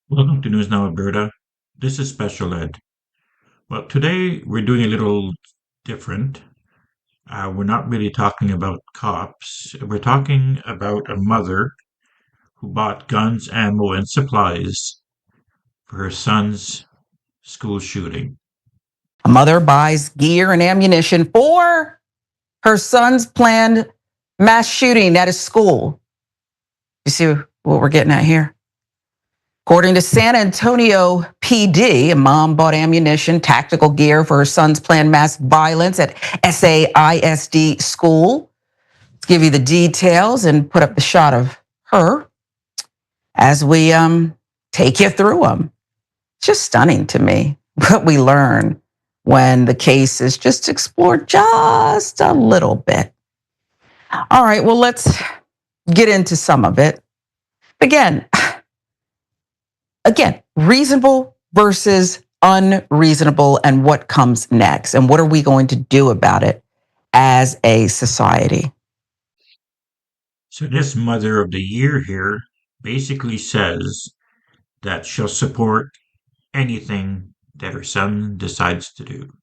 Welcome to News Now Alberta. This is Special Ed. Well, today we're doing a little different. We're not really talking about cops. We're talking about a mother who bought guns, ammo, and supplies for her son's school shooting. A mother buys gear and ammunition for her son's planned mass shooting at his school. You see what we're getting at here? According to San Antonio PD, a mom bought ammunition, tactical gear for her son's planned mass violence at SAISD school. Let's give you the details and put up the shot of her as we take you through them. It's just stunning to me what we learn when the case is just explored just a little bit. All right, well, let's get into some of it. Again, reasonable versus unreasonable and what comes next and what are we going to do about it as a society? So, this Mother of the Year here basically says that she'll support anything that her son decides to do.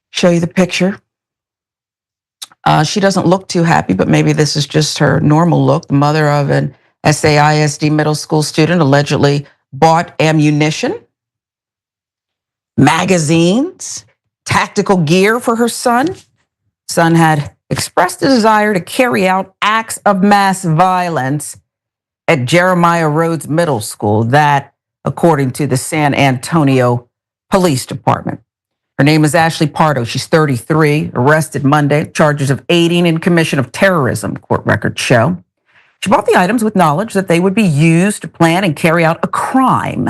Show you the picture. She doesn't look too happy, but maybe this is just her normal look. The mother of an SAISD middle school student allegedly bought ammunition, magazines, tactical gear for her son. Son had expressed a desire to carry out acts of mass violence at Jeremiah Rhodes Middle School, that according to the San Antonio Police Department. Her name is Ashley Pardo. She's 33, arrested Monday, charges of aiding in commission of terrorism, court records show. She bought the items with knowledge that they would be used to plan and carry out a crime.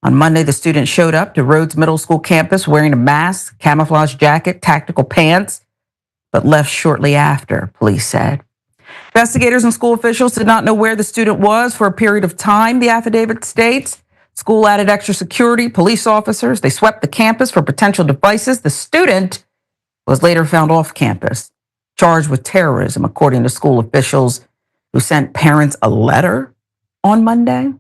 On Monday, the student showed up to Rhodes Middle School campus wearing a mask, camouflage jacket, tactical pants, but left shortly after, police said. Investigators and school officials did not know where the student was for a period of time, the affidavit states. School added extra security, police officers. They swept the campus for potential devices. The student was later found off campus, charged with terrorism, according to school officials who sent parents a letter on Monday.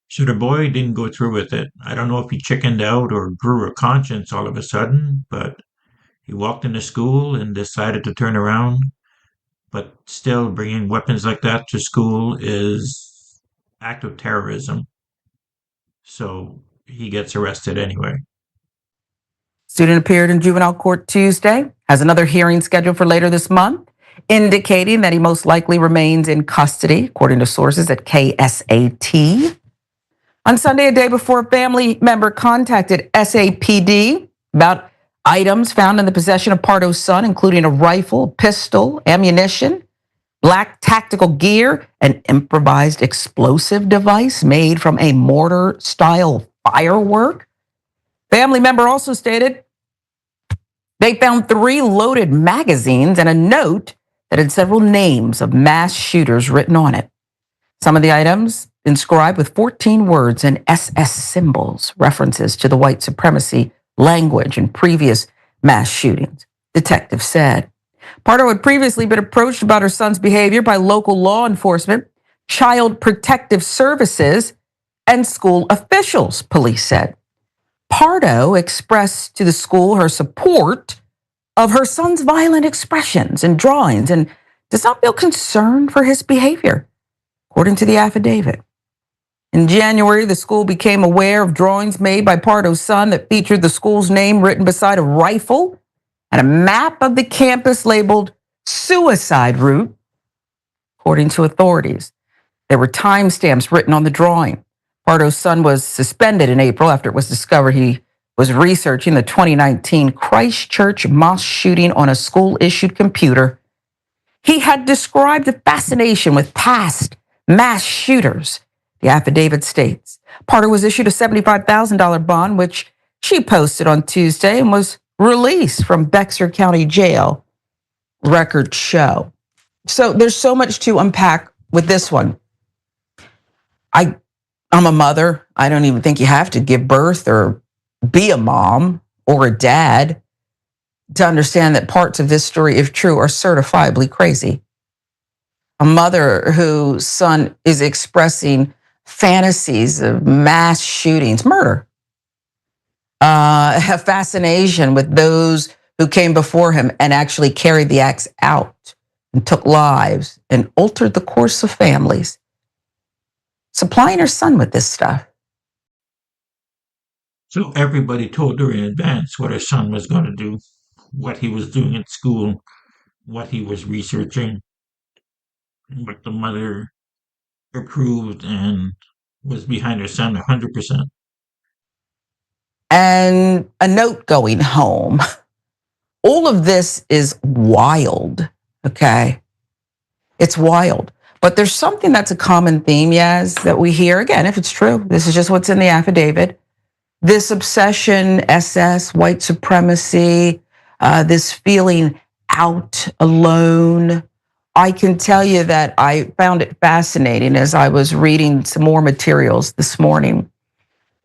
So the boy didn't go through with it. I don't know if he chickened out or grew a conscience all of a sudden, but he walked into school and decided to turn around. But still, bringing weapons like that to school is act of terrorism. So he gets arrested anyway. Student appeared in juvenile court Tuesday, has another hearing scheduled for later this month, indicating that he most likely remains in custody, according to sources at KSAT. On Sunday, a day before a family member contacted SAPD about items found in the possession of Pardo's son, including a rifle, pistol, ammunition, black tactical gear, an improvised explosive device made from a mortar-style firework. Family member also stated they found 3 loaded magazines and a note that had several names of mass shooters written on it. Some of the items inscribed with 14 words and SS symbols, references to the white supremacy language in previous mass shootings, detectives said. Pardo had previously been approached about her son's behavior by local law enforcement, child protective services, and school officials, police said. Pardo expressed to the school her support of her son's violent expressions and drawings and does not feel concerned for his behavior, according to the affidavit. In January, the school became aware of drawings made by Pardo's son that featured the school's name written beside a rifle and a map of the campus labeled suicide route, according to authorities. There were timestamps written on the drawing. Pardo's son was suspended in April after it was discovered he was researching the 2019 Christchurch mosque shooting on a school-issued computer. He had described a fascination with past mass shooters, the affidavit states. Pardo was issued a $75,000 bond, which she posted on Tuesday, and was released from Bexar County Jail, records show. So there's so much to unpack with this one. I'm a mother. I don't even think you have to give birth or be a mom or a dad to understand that parts of this story, if true, are certifiably crazy. a mother whose son is expressing fantasies of mass shootings, murder, have fascination with those who came before him and actually carried the axe out and took lives and altered the course of families, supplying her son with this stuff. So everybody told her in advance what her son was going to do, what he was doing at school, what he was researching, what the mother approved and was behind her son 100%. And a note going home. All of this is wild, okay? It's wild. But there's something that's a common theme, Yaz, that we hear. Again, if it's true, this is just what's in the affidavit. This obsession, SS, white supremacy, this feeling out, alone. I can tell you that I found it fascinating as I was reading some more materials this morning.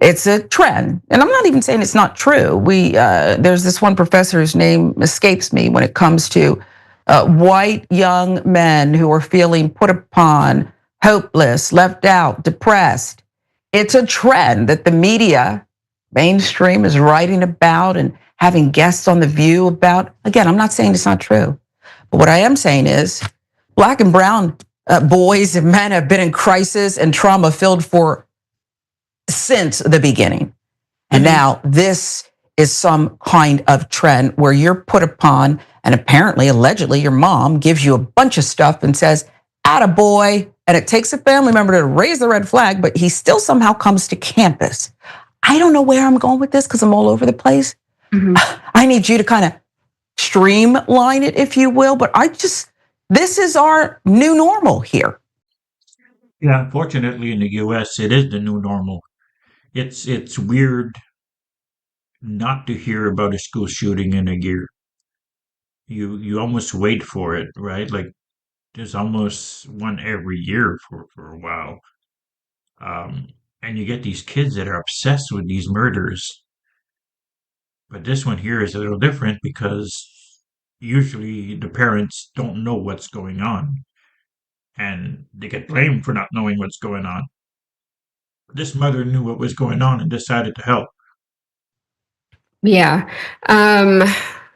It's a trend, and I'm not even saying it's not true. There's this one professor whose name escapes me when it comes to white young men who are feeling put upon, hopeless, left out, depressed. It's a trend that the media, mainstream, is writing about and having guests on The View about. Again, I'm not saying it's not true, but what I am saying is Black and brown boys and men have been in crisis and trauma filled for since the beginning. And now this is some kind of trend where you're put upon, and apparently, allegedly, your mom gives you a bunch of stuff and says, attaboy, and it takes a family member to raise the red flag, but he still somehow comes to campus. I don't know where I'm going with this because I'm all over the place. I need you to kind of streamline it, if you will, but this is our new normal here. Yeah, unfortunately, in the US, it is the new normal. It's weird not to hear about a school shooting in a year. You almost wait for it, right? Like there's almost one every year for a while. And you get these kids that are obsessed with these murders. But this one here is a little different because usually the parents don't know what's going on and they get blamed for not knowing what's going on. This mother knew what was going on and decided to help. Yeah.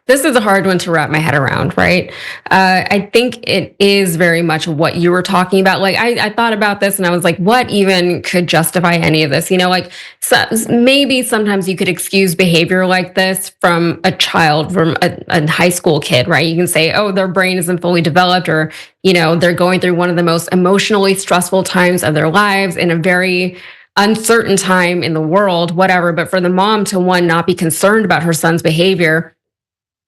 This is a hard one to wrap my head around, right? I think it is very much what you were talking about. Like, I thought about this and I was like, what even could justify any of this? Maybe sometimes you could excuse behavior like this from a child, from a high school kid, right? You can say, oh, their brain isn't fully developed, or, they're going through one of the most emotionally stressful times of their lives in a very uncertain time in the world, whatever. But for the mom to, one, not be concerned about her son's behavior,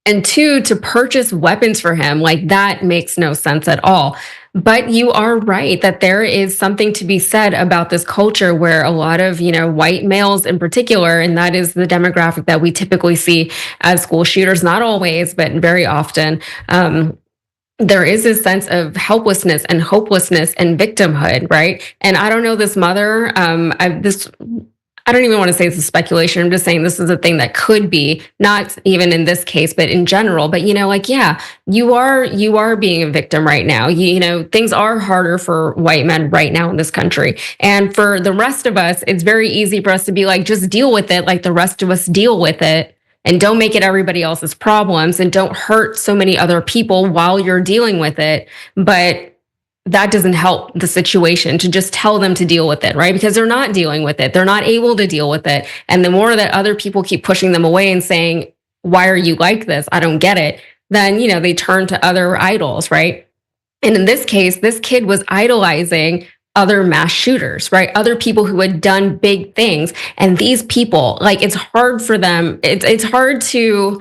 and two, to purchase weapons for him, like, that makes no sense at all. But you are right that there is something to be said about this culture where a lot of, white males in particular, and that is the demographic that we typically see as school shooters, not always, but very often, there is this sense of helplessness and hopelessness and victimhood, right? And I don't know this mother. I don't even want to say this is speculation. I'm just saying this is a thing that could be, not even in this case, but in general. But yeah, you are being a victim right now. Things are harder for white men right now in this country, and for the rest of us, it's very easy for us to be like, just deal with it, like the rest of us deal with it. And don't make it everybody else's problems, and don't hurt so many other people while you're dealing with it. But that doesn't help the situation to just tell them to deal with it, right? Because they're not dealing with it. They're not able to deal with it. And the more that other people keep pushing them away and saying, why are you like this? I don't get it. Then, they turn to other idols, right? And in this case, this kid was idolizing other mass shooters, right? Other people who had done big things. And these people, like, it's hard for them. It's hard to,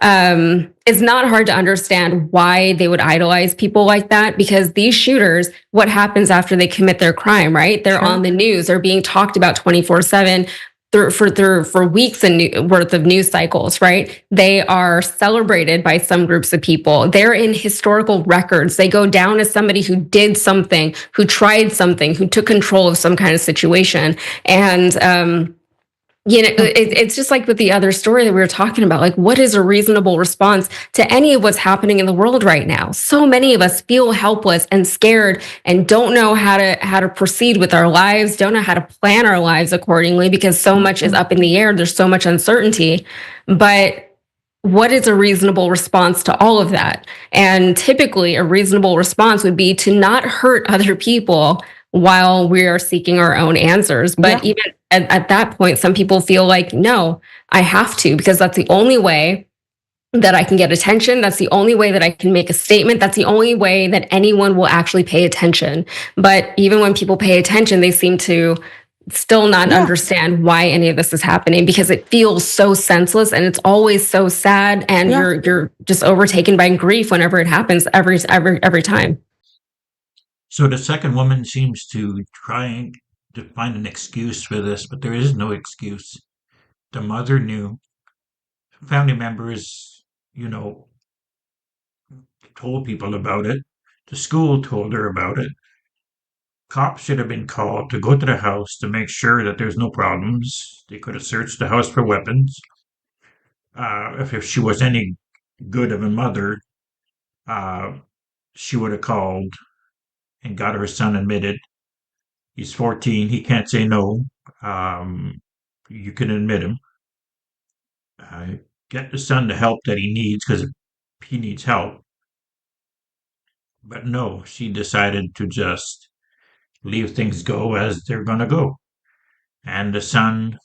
it's not hard to understand why they would idolize people like that, because these shooters, what happens after they commit their crime, right? They're on the news. They're being talked about 24/7 for weeks and worth of news cycles, right? They are celebrated by some groups of people. They're in historical records. They go down as somebody who did something, who tried something, who took control of some kind of situation. And It's just like with the other story that we were talking about. Like, what is a reasonable response to any of what's happening in the world right now? So many of us feel helpless and scared and don't know how to proceed with our lives, don't know how to plan our lives accordingly because so much is up in the air. There's so much uncertainty. But what is a reasonable response to all of that? And typically, a reasonable response would be to not hurt other people while we are seeking our own answers. But Yeah. even at that point, some people feel like, no, I have to, because that's the only way that I can get attention. That's the only way that I can make a statement. That's the only way that anyone will actually pay attention. But even when people pay attention, they seem to still not Yeah. understand why any of this is happening because it feels so senseless and it's always so sad and Yeah. you're just overtaken by grief whenever it happens every time. So the second woman seems to try to find an excuse for this, but there is no excuse. The mother knew. Family members, you know, told people about it. The school told her about it. Cops should have been called to go to the house to make sure that there's no problems. They could have searched the house for weapons. If she was any good of a mother, uh, she would have called and got her son admitted. He's 14. He can't say no. Um, you can admit him. Uh, get the son the help that he needs because he needs help. But no, she decided to just leave things go as they're going to go. And the son,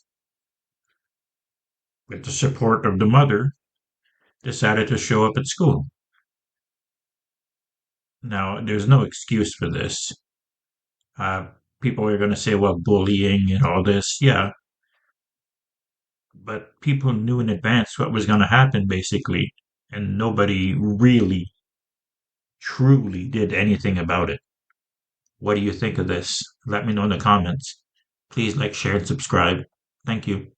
with the support of the mother, decided to show up at school. Now, there's no excuse for this. Uh, People are going to say, well, bullying and all this. Yeah, but people knew in advance what was going to happen, basically, and nobody really, truly did anything about it. What do you think of this? Let me know in the comments. Please like, share, and subscribe. Thank you.